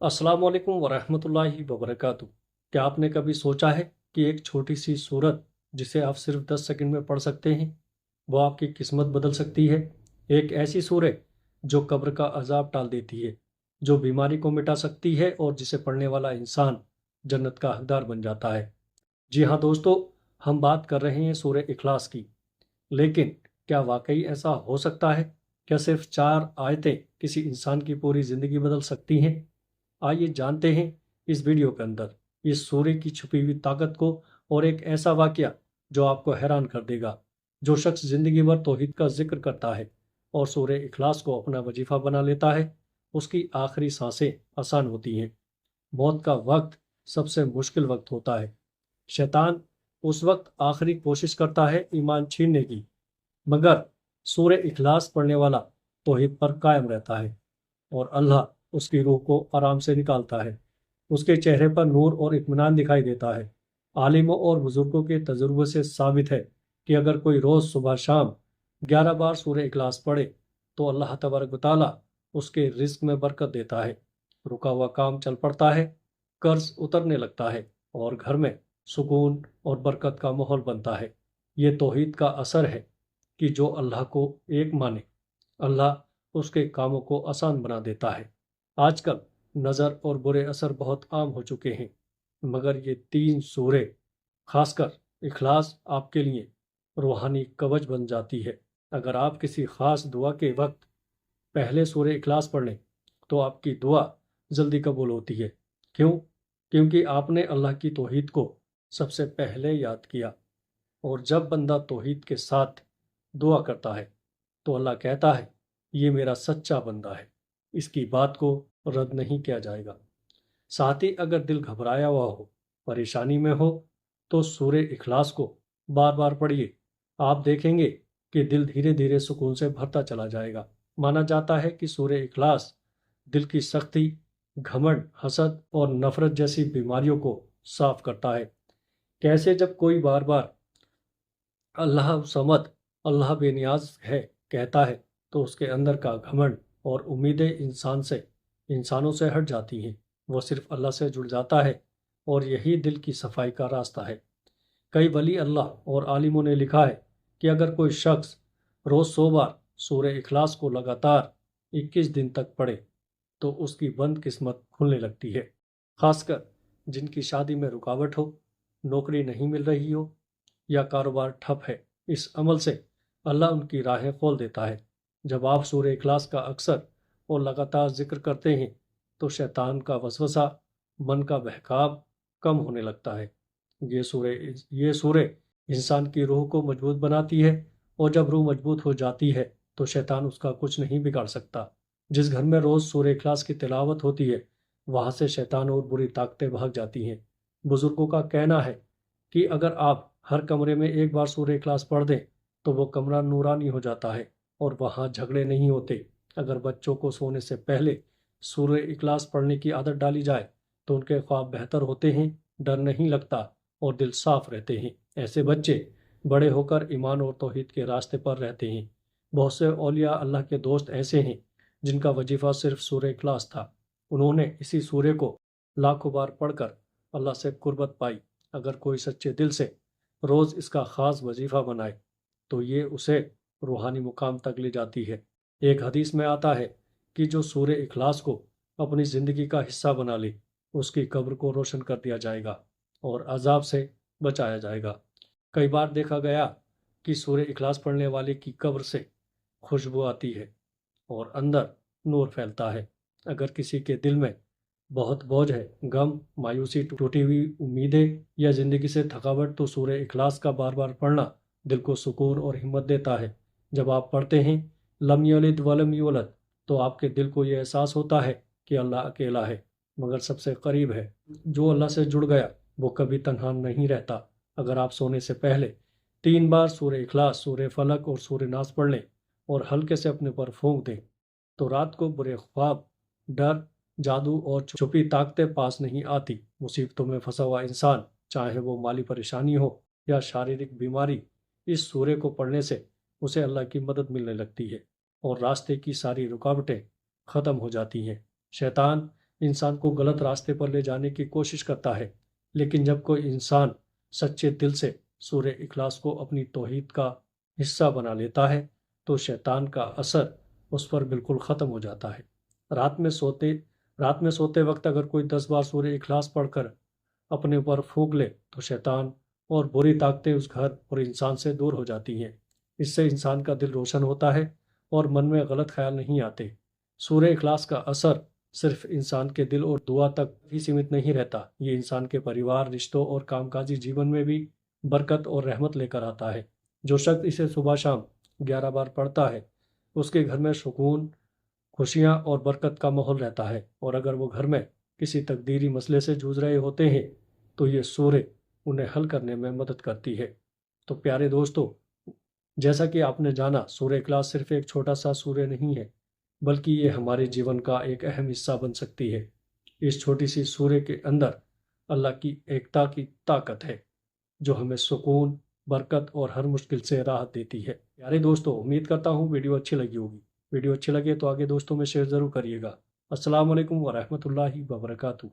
अस्सलाम वालेकुम वरहमतुल्लाहि वबरकातुह। क्या आपने कभी सोचा है कि एक छोटी सी सूरत जिसे आप सिर्फ 10 सेकंड में पढ़ सकते हैं वो आपकी किस्मत बदल सकती है। एक ऐसी सूरत जो कब्र का अजाब टाल देती है, जो बीमारी को मिटा सकती है और जिसे पढ़ने वाला इंसान जन्नत का हकदार बन जाता है। जी हाँ दोस्तों, हम बात कर रहे हैं सूरह इखलास की। लेकिन क्या वाकई ऐसा हो सकता है? क्या सिर्फ 4 आयतें किसी इंसान की पूरी ज़िंदगी बदल सकती हैं? आइए जानते हैं इस वीडियो के अंदर इस सूर्य की छुपी हुई ताकत को और एक ऐसा वाकया जो आपको हैरान कर देगा। जो शख्स जिंदगी भर तौहीद का जिक्र करता है और सूर्य इखलास को अपना वजीफा बना लेता है, उसकी आखिरी सांसें आसान होती हैं। मौत का वक्त सबसे मुश्किल वक्त होता है। शैतान उस वक्त आखिरी कोशिश करता है ईमान छीनने की, मगर सूर्य इखलास पढ़ने वाला तौहीद पर कायम रहता है और अल्लाह उसकी रूह को आराम से निकालता है। उसके चेहरे पर नूर और इत्मीनान दिखाई देता है। आलिमों और बुजुर्गों के तजुर्बे से साबित है कि अगर कोई रोज़ सुबह शाम 11 बार सूरह इखलास पढ़े तो अल्लाह तबारक व तआला उसके रिज्क में बरकत देता है। रुका हुआ काम चल पड़ता है, कर्ज उतरने लगता है और घर में सुकून और बरकत का माहौल बनता है। ये तौहीद का असर है कि जो अल्लाह को एक माने, अल्लाह उसके कामों को आसान बना देता है। आजकल नज़र और बुरे असर बहुत आम हो चुके हैं, मगर ये 3 सूरे, खासकर इखलास, आपके लिए रूहानी कवच बन जाती है। अगर आप किसी खास दुआ के वक्त पहले सूरे इखलास पढ़ लें तो आपकी दुआ जल्दी कबूल होती है। क्यों? क्योंकि आपने अल्लाह की तौहीद को सबसे पहले याद किया। और जब बंदा तौहीद के साथ दुआ करता है तो अल्लाह कहता है, ये मेरा सच्चा बंदा है, इसकी बात को रद्द नहीं किया जाएगा। साथ ही अगर दिल घबराया हुआ हो, परेशानी में हो, तो सूरे इखलास को बार बार पढ़िए। आप देखेंगे कि दिल धीरे धीरे सुकून से भरता चला जाएगा। माना जाता है कि सूरे इखलास दिल की सख्ती, घमंड, हसद और नफरत जैसी बीमारियों को साफ करता है। कैसे? जब कोई बार बार अल्लाह समद, अल्लाह बेनियाज है कहता है, तो उसके अंदर का घमंड और उम्मीदें इंसानों से हट जाती हैं। वो सिर्फ अल्लाह से जुड़ जाता है और यही दिल की सफाई का रास्ता है। कई वली अल्लाह और आलिमों ने लिखा है कि अगर कोई शख्स रोज़ 100 बार सूरह इखलास को लगातार 21 दिन तक पढ़े तो उसकी बंद किस्मत खुलने लगती है। खासकर जिनकी शादी में रुकावट हो, नौकरी नहीं मिल रही हो या कारोबार ठप है, इस अमल से अल्लाह उनकी राहें खोल देता है। जब आप सूरह इखलास का अक्सर और लगातार जिक्र करते हैं तो शैतान का वसवसा, मन का बहकाव कम होने लगता है। ये सूरह इंसान की रूह को मजबूत बनाती है और जब रूह मजबूत हो जाती है तो शैतान उसका कुछ नहीं बिगाड़ सकता। जिस घर में रोज़ सूरह इखलास की तिलावत होती है, वहाँ से शैतान और बुरी ताकतें भाग जाती हैं। बुजुर्गों का कहना है कि अगर आप हर कमरे में एक बार सूरह इखलास पढ़ दें तो वो कमरा नूरानी हो जाता है और वहाँ झगड़े नहीं होते। अगर बच्चों को सोने से पहले सूरह इखलास पढ़ने की आदत डाली जाए तो उनके ख्वाब बेहतर होते हैं, डर नहीं लगता और दिल साफ रहते हैं। ऐसे बच्चे बड़े होकर ईमान और तौहीद के रास्ते पर रहते हैं। बहुत से औलिया अल्लाह के दोस्त ऐसे हैं जिनका वजीफा सिर्फ सूरह इखलास था। उन्होंने इसी सूर्य को लाखों बार पढ़कर अल्लाह से कुर्बत पाई। अगर कोई सच्चे दिल से रोज़ इसका ख़ास वजीफा बनाए तो ये उसे रूहानी मुकाम तक ले जाती है। एक हदीस में आता है कि जो सूरह इखलास को अपनी ज़िंदगी का हिस्सा बना ले, उसकी कब्र को रोशन कर दिया जाएगा और अजाब से बचाया जाएगा। कई बार देखा गया कि सूरह इखलास पढ़ने वाले की कब्र से खुशबू आती है और अंदर नूर फैलता है। अगर किसी के दिल में बहुत बोझ है, गम, मायूसी, टूटी हुई उम्मीदें या ज़िंदगी से थकावट, तो सूरह इखलास का बार बार पढ़ना दिल को सुकून और हिम्मत देता है। जब आप पढ़ते हैं लम यलिद वलम यूलद, तो आपके दिल को यह एहसास होता है कि अल्लाह अकेला है मगर सबसे करीब है। जो अल्लाह से जुड़ गया वो कभी तन्हा नहीं रहता। अगर आप सोने से पहले 3 बार सूरह इखलास, सूरह फलक और सूरह नास पढ़ लें और हल्के से अपने पर फूंक दें तो रात को बुरे ख्वाब, डर, जादू और छुपी ताकतें पास नहीं आती। मुसीबतों में फंसा हुआ इंसान, चाहे वो माली परेशानी हो या शारीरिक बीमारी, इस सूर्य को पढ़ने से उसे अल्लाह की मदद मिलने लगती है और रास्ते की सारी रुकावटें ख़त्म हो जाती हैं। शैतान انسان کو غلط راستے پر لے جانے کی کوشش کرتا ہے، لیکن جب کوئی انسان سچے دل سے سورہ اخلاص کو اپنی توحید کا حصہ بنا لیتا ہے تو شیطان کا اثر اس پر بالکل ختم ہو جاتا ہے۔ رات میں سوتے وقت اگر کوئی 10 بار سورہ اخلاص پڑھ کر اپنے اوپر پھونک لے تو شیطان اور بری طاقتیں اس گھر اور انسان سے دور ہو جاتی ہیں۔ اس سے انسان کا دل روشن ہوتا ہے اور من میں غلط خیال نہیں آتے۔ سورہ اخلاص کا اثر صرف انسان کے دل اور دعا تک ہی سیمت نہیں رہتا، یہ انسان کے پریوار، رشتوں اور کام کاجی جیون میں بھی برکت اور رحمت لے کر آتا ہے۔ جو شخص اسے صبح شام 11 بار پڑھتا ہے اس کے گھر میں سکون، خوشیاں اور برکت کا ماحول رہتا ہے، اور اگر وہ گھر میں کسی تقدیری مسئلے سے جوجھ رہے ہوتے ہیں تو یہ سورہ انہیں حل کرنے میں مدد کرتی ہے۔ تو پیارے دوستو، جیسا کہ آپ نے جانا، سورہ اخلاص صرف ایک چھوٹا سا سورہ نہیں ہے، بلکہ یہ ہمارے جیون کا ایک اہم حصہ بن سکتی ہے۔ اس چھوٹی سی سورہ کے اندر اللہ کی ایکتا کی طاقت ہے جو ہمیں سکون، برکت اور ہر مشکل سے راحت دیتی ہے۔ پیارے دوستو، امید کرتا ہوں ویڈیو اچھی لگی ہوگی۔ ویڈیو اچھی لگے تو آگے دوستوں میں شیئر ضرور کریے گا۔ السلام علیکم ورحمۃ اللہ وبرکاتہ۔